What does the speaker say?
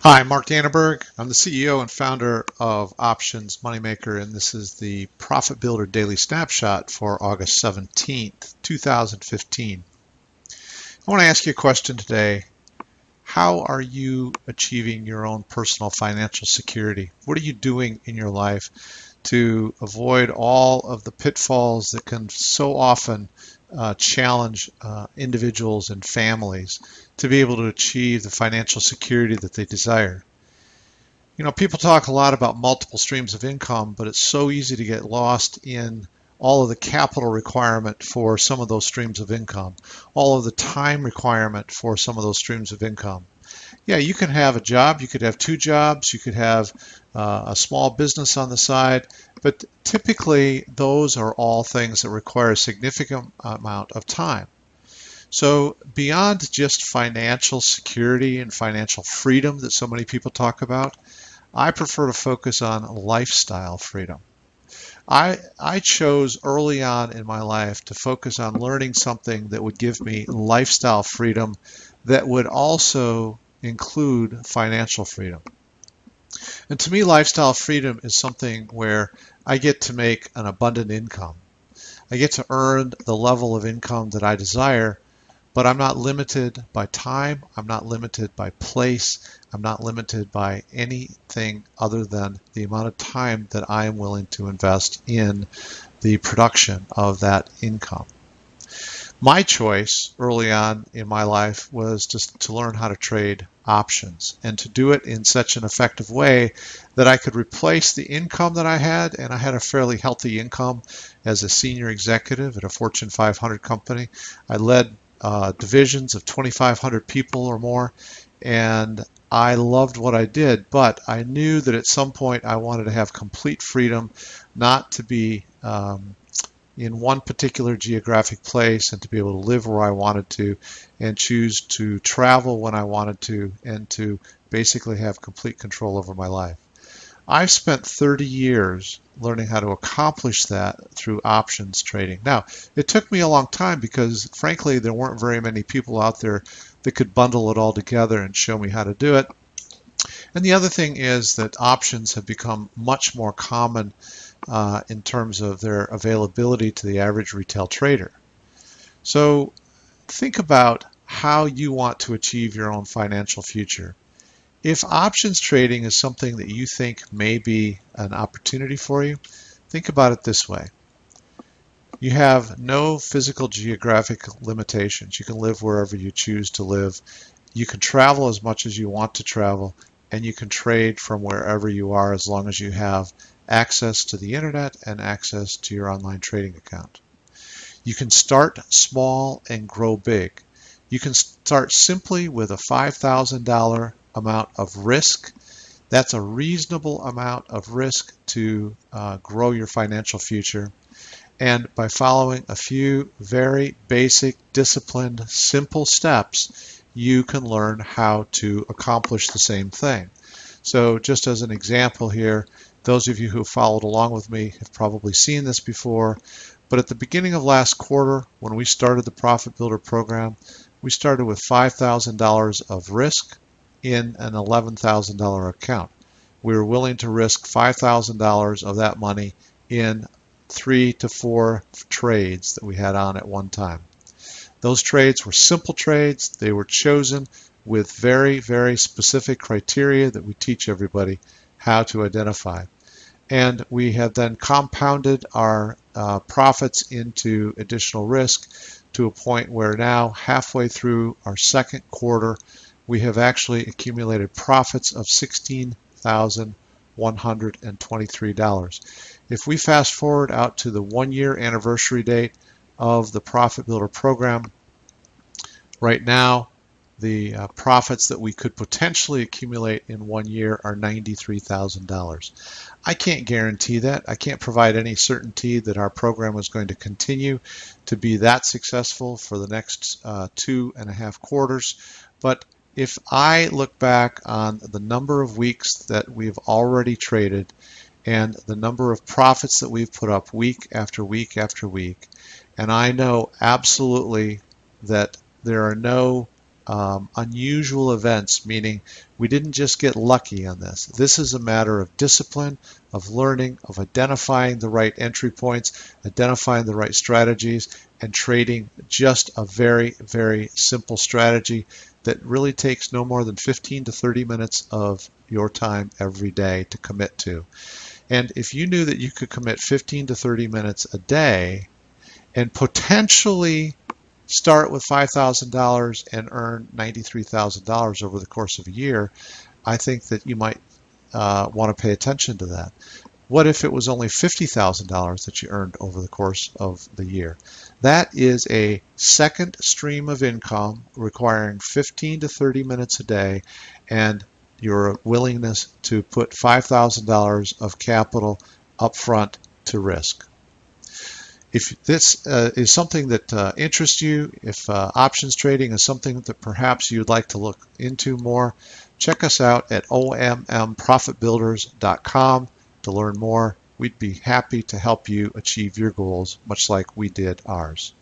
Hi, I'm Mark Danneberg. I'm the CEO and founder of Options Moneymaker, and this is the Profit Builder Daily Snapshot for August 17th, 2015. I want to ask you a question today. How are you achieving your own personal financial security? What are you doing in your life to avoid all of the pitfalls that can so often challenge individuals and families to be able to achieve the financial security that they desire? You know, people talk a lot about multiple streams of income, but it's so easy to get lost in all of the capital requirement for some of those streams of income, all of the time requirement for some of those streams of income. Yeah, you can have a job, you could have two jobs, you could have a small business on the side, but typically those are all things that require a significant amount of time. So beyond just financial security and financial freedom that so many people talk about, I prefer to focus on lifestyle freedom. I chose early on in my life to focus on learning something that would give me lifestyle freedom that would also include financial freedom. And to me, lifestyle freedom is something where I get to make an abundant income. I get to earn the level of income that I desire, but I'm not limited by time, I'm not limited by place, I'm not limited by anything other than the amount of time that I am willing to invest in the production of that income. My choice early on in my life was just to learn how to trade options and to do it in such an effective way that I could replace the income that I had, and I had a fairly healthy income as a senior executive at a Fortune 500 company. I led divisions of 2,500 people or more, and I loved what I did, but I knew that at some point I wanted to have complete freedom, not to be in one particular geographic place, and to be able to live where I wanted to and choose to travel when I wanted to, and to basically have complete control over my life. I've spent 30 years learning how to accomplish that through options trading. Now, it took me a long time because, frankly, there weren't very many people out there that could bundle it all together and show me how to do it. And the other thing is that options have become much more common in terms of their availability to the average retail trader. So think about how you want to achieve your own financial future. If options trading is something that you think may be an opportunity for you, think about it this way. You have no physical geographic limitations. You can live wherever you choose to live. You can travel as much as you want to travel, and you can trade from wherever you are as long as you have access to the internet and access to your online trading account. You can start small and grow big. You can start simply with a $5,000 amount of risk. That's a reasonable amount of risk to grow your financial future. And by following a few very basic, disciplined, simple steps, you can learn how to accomplish the same thing. So just as an example here, those of you who followed along with me have probably seen this before, but at the beginning of last quarter, when we started the Profit Builder program, we started with $5,000 of risk in an $11,000 account. We were willing to risk $5,000 of that money in 3 to 4 trades that we had on at one time. Those trades were simple trades. They were chosen with very, very specific criteria that we teach everybody how to identify. And we have then compounded our profits into additional risk to a point where now, halfway through our second quarter, we have actually accumulated profits of $16,123. If we fast forward out to the 1-year anniversary date of the Profit Builder program, right now the profits that we could potentially accumulate in 1 year are $93,000. I can't guarantee that. I can't provide any certainty that our program is going to continue to be that successful for the next 2.5 quarters, but if I look back on the number of weeks that we've already traded and the number of profits that we've put up week after week after week, and I know absolutely that there are no unusual events, meaning we didn't just get lucky on this. This is a matter of discipline, of learning, of identifying the right entry points, identifying the right strategies, and trading just a very, very simple strategy that really takes no more than 15 to 30 minutes of your time every day to commit to. And if you knew that you could commit 15 to 30 minutes a day and potentially start with $5,000 and earn $93,000 over the course of a year, I think that you might want to pay attention to that. What if it was only $50,000 that you earned over the course of the year? That is a second stream of income requiring 15 to 30 minutes a day and your willingness to put $5,000 of capital up front to risk. If this is something that interests you, if options trading is something that perhaps you'd like to look into more, check us out at ommprofitbuilders.com to learn more. We'd be happy to help you achieve your goals, much like we did ours.